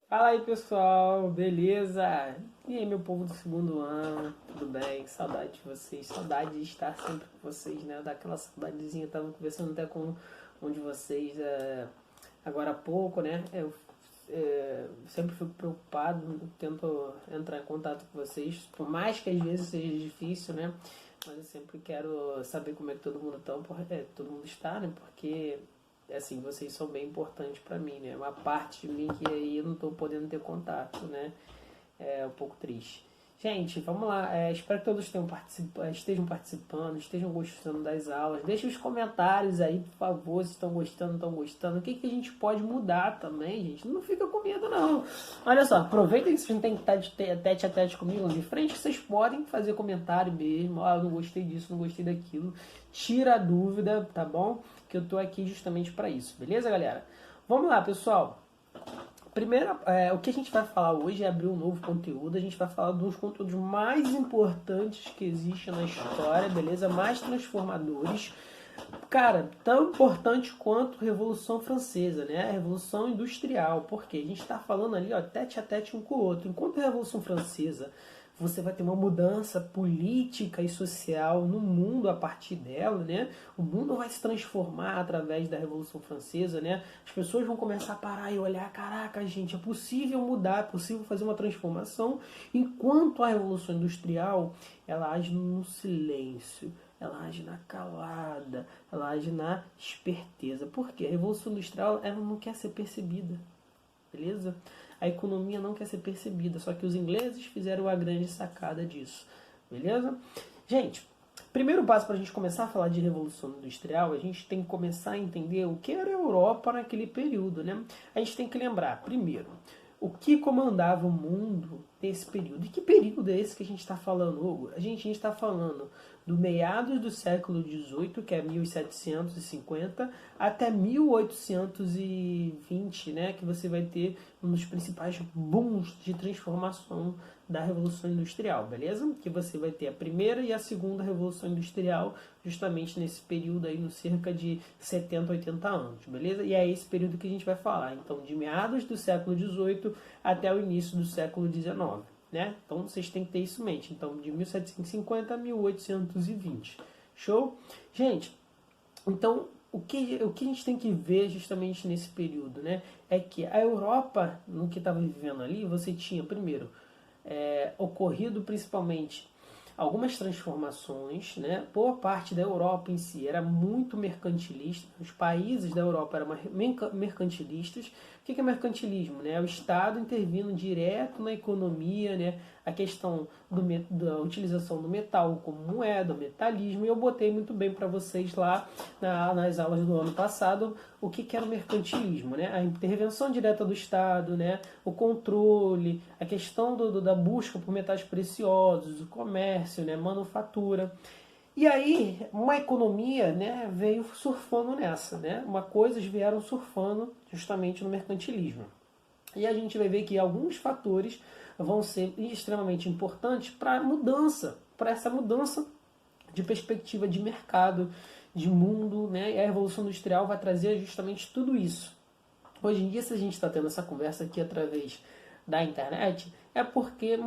Fala aí pessoal, beleza? E aí meu povo do segundo ano, tudo bem? Saudade de vocês, saudade de estar sempre com vocês, né? Daquela saudadezinha, eu tava conversando até com um de vocês agora há pouco, né? Eu sempre fico preocupado, tento entrar em contato com vocês, por mais que às vezes seja difícil, né? Mas eu sempre quero saber como é que todo mundo está, né? Porque assim, vocês são bem importantes para mim, né? Uma parte de mim que aí eu não estou podendo ter contato, né? É um pouco triste. Gente, vamos lá. Espero que todos estejam participando, estejam gostando das aulas. Deixem os comentários aí, por favor, se estão gostando, não estão gostando. O que a gente pode mudar também, gente? Não fica com medo, não. Olha só, aproveitem que vocês não têm que estar de tete a tete comigo de frente, que vocês podem fazer comentário mesmo. Ah, eu não gostei disso, não gostei daquilo. Tira a dúvida, tá bom? Que eu tô aqui justamente para isso, beleza, galera? Vamos lá, pessoal. Primeiro, o que a gente vai falar hoje é abrir um novo conteúdo. A gente vai falar dos conteúdos mais importantes que existem na história, beleza? Mais transformadores. Cara, tão importante quanto a Revolução Francesa, né? A Revolução Industrial. Porque a gente está falando ali, ó, tete a tete um com o outro. Enquanto a Revolução Francesa você vai ter uma mudança política e social no mundo a partir dela, né? O mundo vai se transformar através da Revolução Francesa, né? As pessoas vão começar a parar e olhar, caraca, gente, é possível mudar, é possível fazer uma transformação, enquanto a Revolução Industrial, ela age no silêncio, ela age na calada, ela age na esperteza. Por quê? A Revolução Industrial, ela não quer ser percebida, beleza? A economia não quer ser percebida, só que os ingleses fizeram a grande sacada disso, beleza? Gente, primeiro passo para a gente começar a falar de Revolução Industrial, a gente tem que começar a entender o que era a Europa naquele período, né? A gente tem que lembrar, primeiro, o que comandava o mundo nesse período. E que período é esse que a gente está falando, Hugo? A gente está falando do meados do século XVIII, que é 1750, até 1820, né, que você vai ter um dos principais booms de transformação da Revolução Industrial, beleza? Que você vai ter a primeira e a segunda Revolução Industrial justamente nesse período aí, no cerca de 70, 80 anos, beleza? E é esse período que a gente vai falar, então, de meados do século XVIII até o início do século XIX. Né? Então vocês têm que ter isso em mente. Então, de 1750 a 1820. Show? Gente, então o que a gente tem que ver justamente nesse período, né? É que a Europa, no que estava vivendo ali, você tinha, primeiro, ocorrido principalmente algumas transformações, né? Boa parte da Europa em si era muito mercantilista, os países da Europa eram mercantilistas. O que é mercantilismo? Né? O Estado intervindo direto na economia, né? A questão da utilização do metal como moeda, o metalismo, e eu botei muito bem para vocês lá nas aulas do ano passado o que era o mercantilismo, né? A intervenção direta do Estado, né? O controle, a questão da busca por metais preciosos, o comércio, né? Manufatura. E aí, uma economia, né, veio surfando nessa, né? Coisas vieram surfando justamente no mercantilismo. E a gente vai ver que alguns fatores vão ser extremamente importantes para a mudança, para essa mudança de perspectiva de mercado, de mundo, né? E a Revolução Industrial vai trazer justamente tudo isso. Hoje em dia, se a gente está tendo essa conversa aqui através da internet, é porque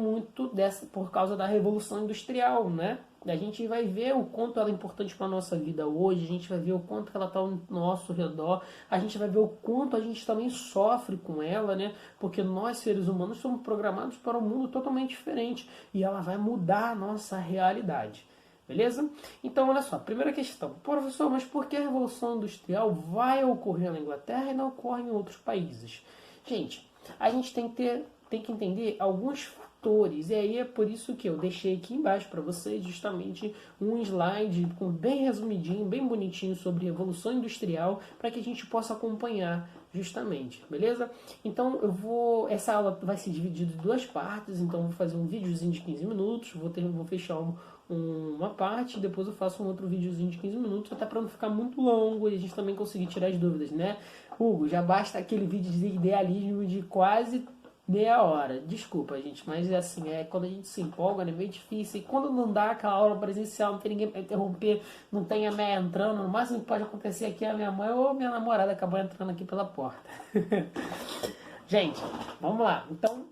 por causa da Revolução Industrial, né? A gente vai ver o quanto ela é importante para a nossa vida hoje, a gente vai ver o quanto ela está ao nosso redor, a gente vai ver o quanto a gente também sofre com ela, né? Porque nós, seres humanos, somos programados para um mundo totalmente diferente e ela vai mudar a nossa realidade. Beleza? Então, olha só, primeira questão. Professor, mas por que a Revolução Industrial vai ocorrer na Inglaterra e não ocorre em outros países? Gente, a gente tem que entender alguns fatores. E aí é por isso que eu deixei aqui embaixo para vocês justamente um slide bem resumidinho, bem bonitinho sobre Revolução Industrial para que a gente possa acompanhar justamente, beleza? Então essa aula vai ser dividida em duas partes, então eu vou fazer um videozinho de 15 minutos, vou fechar uma parte, depois eu faço um outro videozinho de 15 minutos, até para não ficar muito longo e a gente também conseguir tirar as dúvidas, né? Hugo, já basta aquele vídeo de idealismo de quase meia hora. Desculpa, gente, mas é assim, quando a gente se empolga, é meio difícil. E quando não dá aquela aula presencial, não tem ninguém para interromper, não tem a meia entrando, no máximo que pode acontecer aqui é a minha mãe ou minha namorada acabar entrando aqui pela porta. Gente, vamos lá. Então,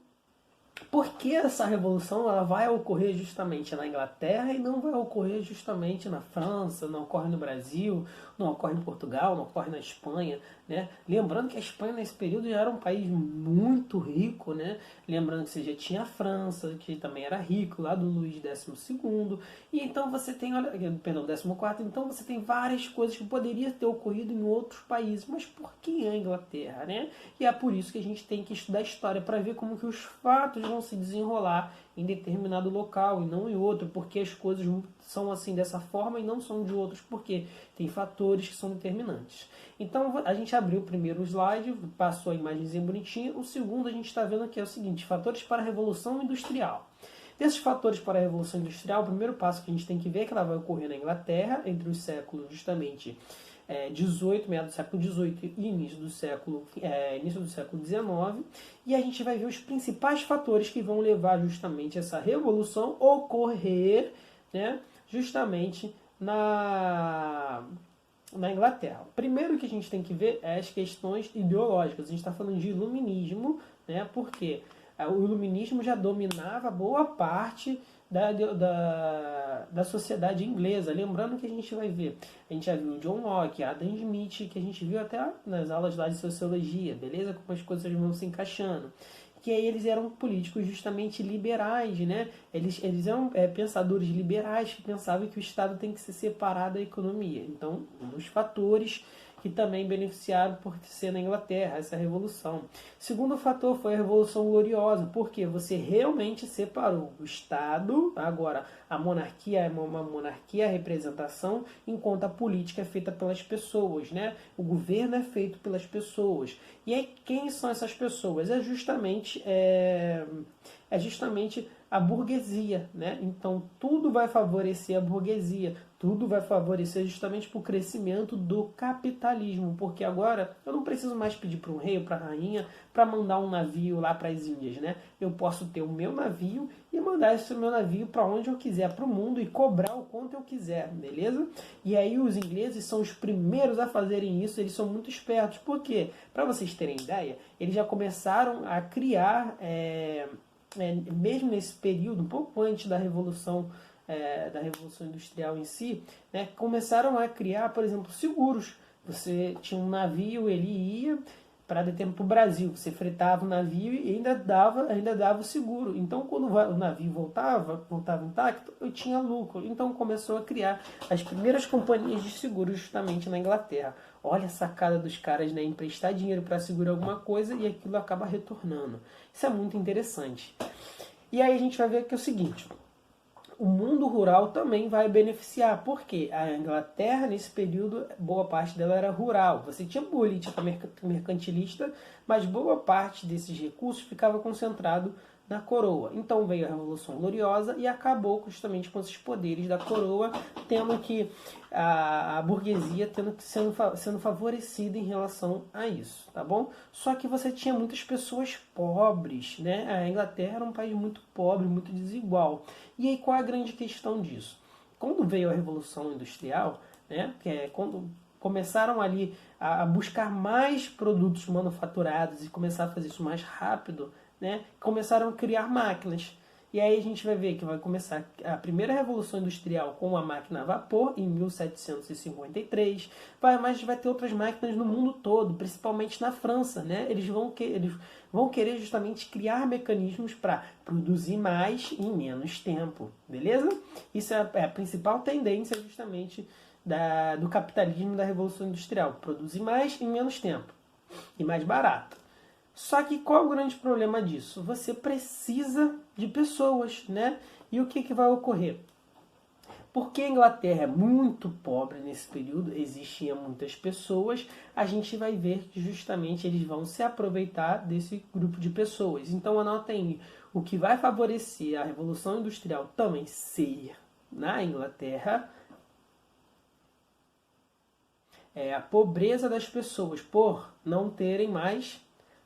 por que essa revolução ela vai ocorrer justamente na Inglaterra e não vai ocorrer justamente na França, não ocorre no Brasil, não ocorre em Portugal, não ocorre na Espanha, né? Lembrando que a Espanha nesse período já era um país muito rico, né? Lembrando que você já tinha a França, que também era rico, lá do Luís XII, e então você tem, olha, perdão, 14º, então você tem várias coisas que poderiam ter ocorrido em outros países, mas por que a Inglaterra, né? E é por isso que a gente tem que estudar história para ver como que os fatos vão se desenrolar em determinado local e não em outro, porque as coisas são assim dessa forma e não são de outros, porque tem fatores que são determinantes. Então a gente abriu o primeiro slide, passou a imagenzinha bonitinha. O segundo a gente está vendo aqui é o seguinte: fatores para a Revolução Industrial. Desses fatores para a Revolução Industrial, o primeiro passo que a gente tem que ver é que ela vai ocorrer na Inglaterra entre os séculos justamente 18, meados do século XVIII e início do século XIX, e a gente vai ver os principais fatores que vão levar justamente essa revolução a ocorrer, né, justamente na Inglaterra. Primeiro que a gente tem que ver é as questões ideológicas. A gente está falando de iluminismo, né, porque o iluminismo já dominava boa parte da sociedade inglesa. Lembrando que a gente vai ver, a gente já viu John Locke, Adam Smith, que a gente viu até nas aulas lá de sociologia, beleza? Como as coisas vão se encaixando. Que aí eles eram políticos justamente liberais, né? Eles eram pensadores liberais que pensavam que o Estado tem que se separar da economia. Então, um dos fatores que também beneficiaram por ser na Inglaterra, essa revolução. Segundo fator foi a Revolução Gloriosa, porque você realmente separou o Estado, agora a monarquia é uma monarquia, a representação, enquanto a política é feita pelas pessoas, né? O governo é feito pelas pessoas. E aí, quem são essas pessoas? É justamente a burguesia, né? Então tudo vai favorecer a burguesia, tudo vai favorecer justamente para o crescimento do capitalismo, porque agora eu não preciso mais pedir para um rei ou para a rainha para mandar um navio lá para as Índias, né? Eu posso ter o meu navio e mandar esse meu navio para onde eu quiser, para o mundo, e cobrar o quanto eu quiser, beleza? E aí os ingleses são os primeiros a fazerem isso, eles são muito espertos, porque, para vocês terem ideia, eles já começaram a criar mesmo nesse período, um pouco antes da Revolução Industrial em si, né, começaram a criar, por exemplo, seguros. Você tinha um navio, ele ia para o Brasil, você fretava o navio e ainda dava o seguro. Então, quando o navio voltava intacto, eu tinha lucro. Então, começou a criar as primeiras companhias de seguros justamente na Inglaterra. Olha a sacada dos caras, né? Emprestar dinheiro para segurar alguma coisa e aquilo acaba retornando. Isso é muito interessante. E aí a gente vai ver que é o seguinte: o mundo rural também vai beneficiar, porque a Inglaterra, nesse período, boa parte dela era rural. Você tinha política mercantilista, mas boa parte desses recursos ficava concentrado na coroa. Então veio a Revolução Gloriosa e acabou justamente com esses poderes da coroa, tendo que a burguesia sendo favorecida em relação a isso, tá bom? Só que você tinha muitas pessoas pobres, né? A Inglaterra era um país muito pobre, muito desigual. E aí qual é a grande questão disso? Quando veio a Revolução Industrial, né? Que é quando começaram ali a buscar mais produtos manufaturados e começar a fazer isso mais rápido, né, começaram a criar máquinas. E aí a gente vai ver que vai começar a primeira revolução industrial com a máquina a vapor, em 1753, mas vai ter outras máquinas no mundo todo, principalmente na França. Né? Eles vão querer justamente criar mecanismos para produzir mais em menos tempo. Beleza? Isso é a principal tendência justamente do capitalismo da revolução industrial. Produzir mais em menos tempo e mais barato. Só que qual é o grande problema disso? Você precisa de pessoas, né? E o que vai ocorrer? Porque a Inglaterra é muito pobre nesse período, existiam muitas pessoas, a gente vai ver que justamente eles vão se aproveitar desse grupo de pessoas. Então anotem, o que vai favorecer a Revolução Industrial também ser na Inglaterra é a pobreza das pessoas, por não terem mais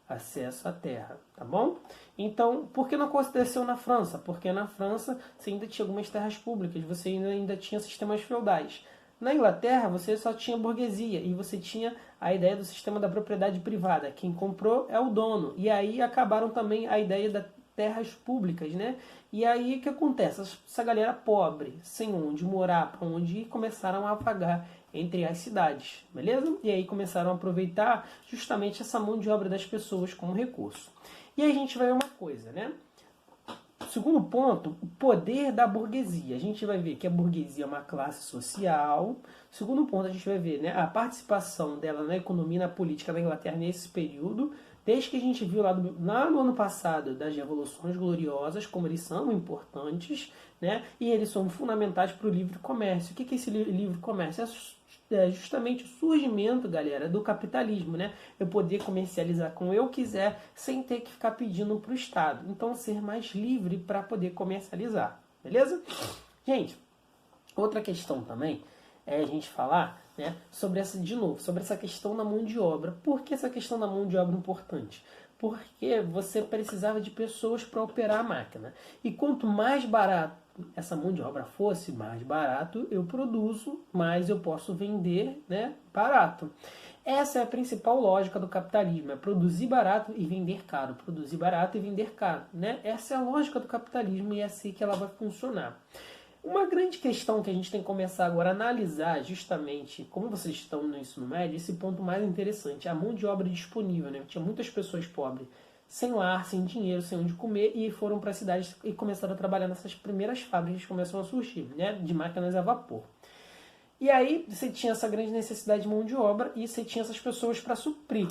acesso à terra, tá bom? Então, por que não aconteceu na França? Porque na França você ainda tinha algumas terras públicas, você ainda tinha sistemas feudais. Na Inglaterra, você só tinha burguesia e você tinha a ideia do sistema da propriedade privada. Quem comprou é o dono. E aí acabaram também a ideia das terras públicas, né? E aí o que acontece? Essa galera pobre, sem onde morar, para onde ir, começaram a vagar entre as cidades, beleza? E aí começaram a aproveitar justamente essa mão de obra das pessoas como recurso. E aí a gente vai ver uma coisa, né? Segundo ponto, o poder da burguesia. A gente vai ver que a burguesia é uma classe social. Segundo ponto, a gente vai ver, né, a participação dela na economia e na política da Inglaterra nesse período, desde que a gente viu lá no ano passado das revoluções gloriosas, como eles são importantes, né, e eles são fundamentais para o livre comércio. O que é esse livre comércio? É justamente o surgimento, galera, do capitalismo, né? Eu poder comercializar como eu quiser, sem ter que ficar pedindo para o Estado. Então, ser mais livre para poder comercializar, beleza? Gente, outra questão também é a gente falar, né, sobre essa questão da mão de obra. Por que essa questão da mão de obra é importante? Porque você precisava de pessoas para operar a máquina. E quanto mais barato essa mão de obra fosse, mais barato eu produzo, mais eu posso vender, né, barato. Essa é a principal lógica do capitalismo, é produzir barato e vender caro, produzir barato e vender caro, né? Essa é a lógica do capitalismo e é assim que ela vai funcionar. Uma grande questão que a gente tem que começar agora a analisar, justamente, como vocês estão no ensino médio, esse ponto mais interessante, a mão de obra disponível, né? Tinha muitas pessoas pobres, sem lar, sem dinheiro, sem onde comer, e foram para as cidades e começaram a trabalhar nessas primeiras fábricas que começam a surgir, né? De máquinas a vapor. E aí você tinha essa grande necessidade de mão de obra e você tinha essas pessoas para suprir.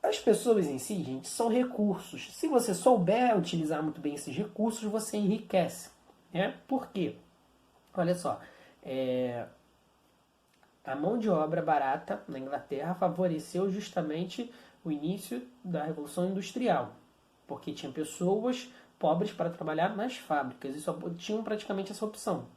As pessoas em si, gente, são recursos. Se você souber utilizar muito bem esses recursos, você enriquece. Né? Por quê? Olha só, a mão de obra barata na Inglaterra favoreceu justamente o início da Revolução Industrial, porque tinha pessoas pobres para trabalhar nas fábricas e só tinham praticamente essa opção.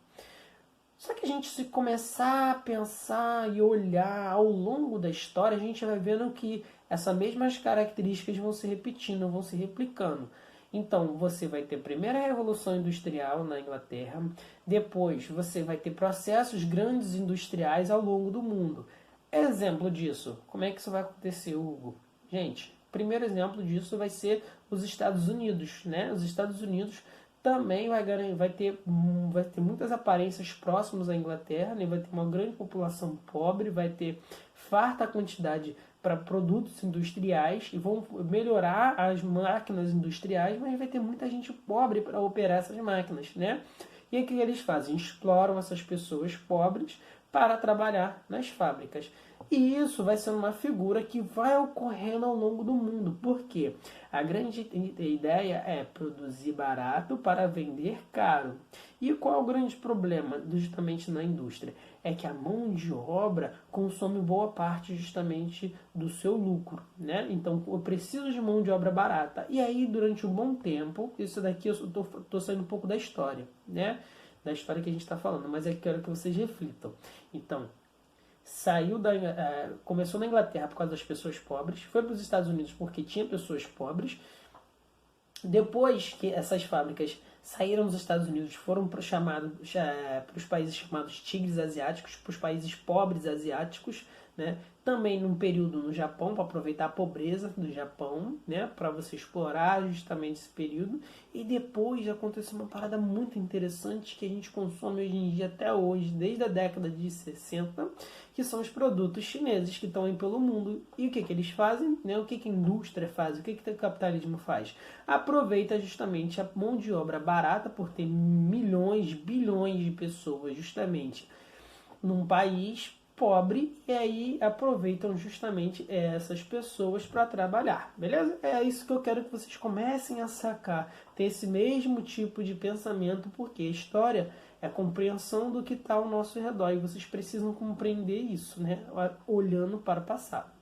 Só que a gente, se começar a pensar e olhar ao longo da história, a gente vai vendo que essas mesmas características vão se repetindo, vão se replicando. Então, você vai ter a primeira revolução industrial na Inglaterra, depois você vai ter processos grandes industriais ao longo do mundo. Exemplo disso, como é que isso vai acontecer, Hugo? Gente, o primeiro exemplo disso vai ser os Estados Unidos, né? Os Estados Unidos também vai ter muitas aparências próximas à Inglaterra, né? Vai ter uma grande população pobre, vai ter farta quantidade para produtos industriais e vão melhorar as máquinas industriais, mas vai ter muita gente pobre para operar essas máquinas, né? E o que eles fazem? Exploram essas pessoas pobres para trabalhar nas fábricas. E isso vai ser uma figura que vai ocorrendo ao longo do mundo. Por quê? A grande ideia é produzir barato para vender caro. E qual é o grande problema justamente na indústria? É que a mão de obra consome boa parte justamente do seu lucro, né? Então eu preciso de mão de obra barata. E aí durante um bom tempo, isso daqui eu estou saindo um pouco da história, né? Da história que a gente está falando, mas eu quero que vocês reflitam. Então, começou na Inglaterra por causa das pessoas pobres, foi para os Estados Unidos porque tinha pessoas pobres. Depois que essas fábricas saíram dos Estados Unidos, foram para os países chamados tigres asiáticos, para os países pobres asiáticos, né? Também num período no Japão, para aproveitar a pobreza do Japão, né? Para você explorar justamente esse período. E depois aconteceu uma parada muito interessante que a gente consome hoje em dia até hoje, desde a década de 60, que são os produtos chineses que estão aí pelo mundo. E o que eles fazem? Né? O que a indústria faz? O que o capitalismo faz? Aproveita justamente a mão de obra barata por ter milhões, bilhões de pessoas justamente num país pobre, e aí aproveitam justamente essas pessoas para trabalhar, beleza? É isso que eu quero que vocês comecem a sacar, ter esse mesmo tipo de pensamento, porque a história é a compreensão do que está ao nosso redor, e vocês precisam compreender isso, né? Olhando para o passado.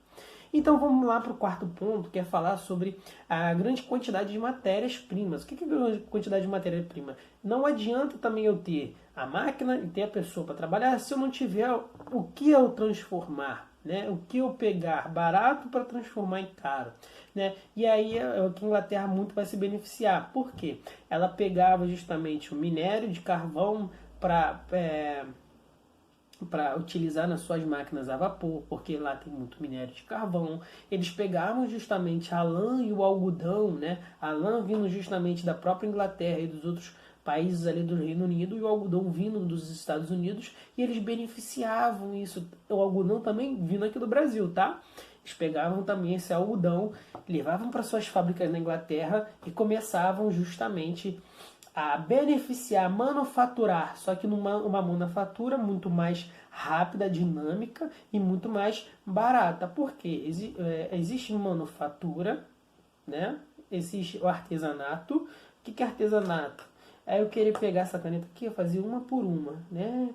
Então vamos lá para o quarto ponto, que é falar sobre a grande quantidade de matérias-primas. O que é grande quantidade de matéria-prima? Não adianta também eu ter a máquina e ter a pessoa para trabalhar se eu não tiver o que eu transformar, né? O que eu pegar barato para transformar em caro, né? E aí é o que a Inglaterra muito vai se beneficiar. Por quê? Ela pegava justamente o minério de carvão para para utilizar nas suas máquinas a vapor, porque lá tem muito minério de carvão. Eles pegavam justamente a lã e o algodão, né? A lã vindo justamente da própria Inglaterra e dos outros países ali do Reino Unido, e o algodão vindo dos Estados Unidos, e eles beneficiavam isso. O algodão também vindo aqui do Brasil, tá? Eles pegavam também esse algodão, levavam para suas fábricas na Inglaterra e começavam justamente a beneficiar, manufaturar, só que uma manufatura muito mais rápida, dinâmica e muito mais barata. Porque existe manufatura, né? Existe o artesanato. O que é artesanato? Aí eu queria pegar essa caneta aqui, eu fazia uma por uma, né?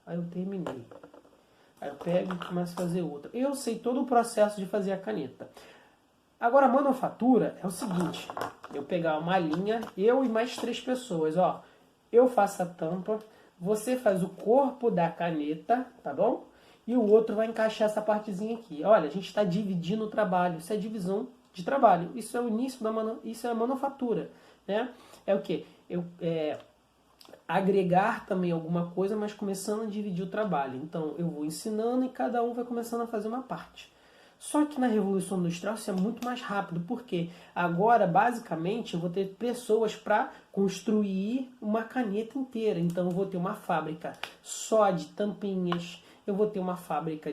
Aí eu terminei. Aí eu pego e começo a fazer outra. Eu sei todo o processo de fazer a caneta. Agora, a manufatura é o seguinte: eu pegar uma linha, eu e mais 3 pessoas, ó. Eu faço a tampa, você faz o corpo da caneta, tá bom? E o outro vai encaixar essa partezinha aqui. Olha, a gente está dividindo o trabalho, isso é divisão de trabalho. Isso é o início isso é a manufatura, né? É o quê? Agregar também alguma coisa, mas começando a dividir o trabalho. Então, eu vou ensinando e cada um vai começando a fazer uma parte. Só que na Revolução Industrial isso é muito mais rápido, porque agora, basicamente, eu vou ter pessoas para construir uma caneta inteira. Então, eu vou ter uma fábrica só de tampinhas, eu vou ter uma fábrica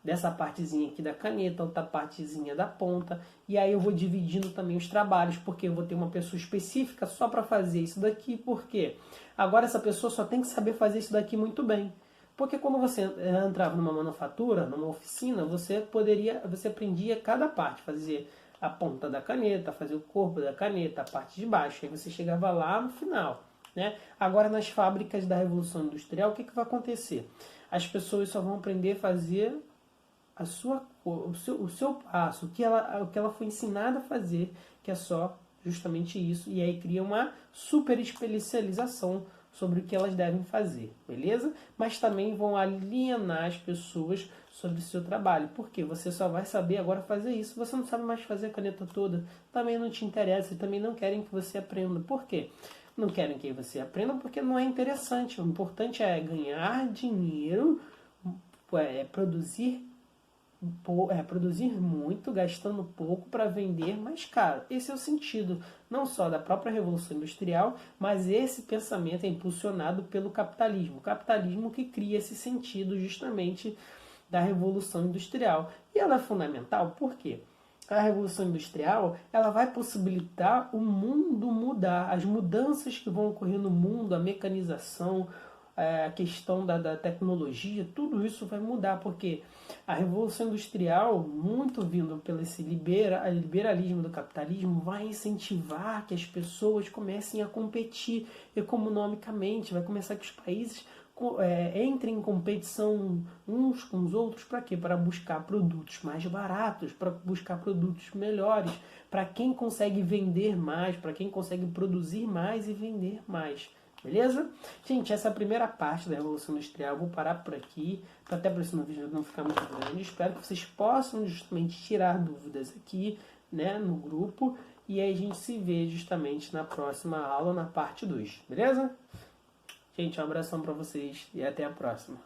dessa partezinha aqui da caneta, outra partezinha da ponta, e aí eu vou dividindo também os trabalhos, porque eu vou ter uma pessoa específica só para fazer isso daqui, porque agora essa pessoa só tem que saber fazer isso daqui muito bem. Porque quando você entrava numa manufatura, numa oficina, você aprendia cada parte, fazer a ponta da caneta, fazer o corpo da caneta, a parte de baixo, aí você chegava lá no final, né? Agora nas fábricas da Revolução Industrial, o que vai acontecer? As pessoas só vão aprender a fazer o seu passo, o que ela foi ensinada a fazer, que é só justamente isso, e aí cria uma super especialização sobre o que elas devem fazer, beleza? Mas também vão alienar as pessoas sobre o seu trabalho, porque você só vai saber agora fazer isso, você não sabe mais fazer a caneta toda, também não te interessa e também não querem que você aprenda. Por quê? Não querem que você aprenda porque não é interessante. O importante é ganhar dinheiro, produzir muito, gastando pouco para vender mais caro. Esse é o sentido não só da própria Revolução Industrial, mas esse pensamento é impulsionado pelo capitalismo. O capitalismo que cria esse sentido justamente da Revolução Industrial. E ela é fundamental por quê? A Revolução Industrial ela vai possibilitar o mundo mudar, as mudanças que vão ocorrer no mundo, a mecanização, a questão da tecnologia, tudo isso vai mudar, porque a Revolução Industrial, muito vindo pelo esse liberalismo do capitalismo, vai incentivar que as pessoas comecem a competir economicamente, vai começar que os países entrem em competição uns com os outros, para quê? Para buscar produtos mais baratos, para buscar produtos melhores, para quem consegue vender mais, para quem consegue produzir mais e vender mais. Beleza? Gente, essa é a primeira parte da Revolução Industrial. Eu vou parar por aqui, para até o próximo vídeo não ficar muito grande. Espero que vocês possam justamente tirar dúvidas aqui, né, no grupo. E aí a gente se vê justamente na próxima aula, na parte 2. Beleza? Gente, um abração para vocês e até a próxima.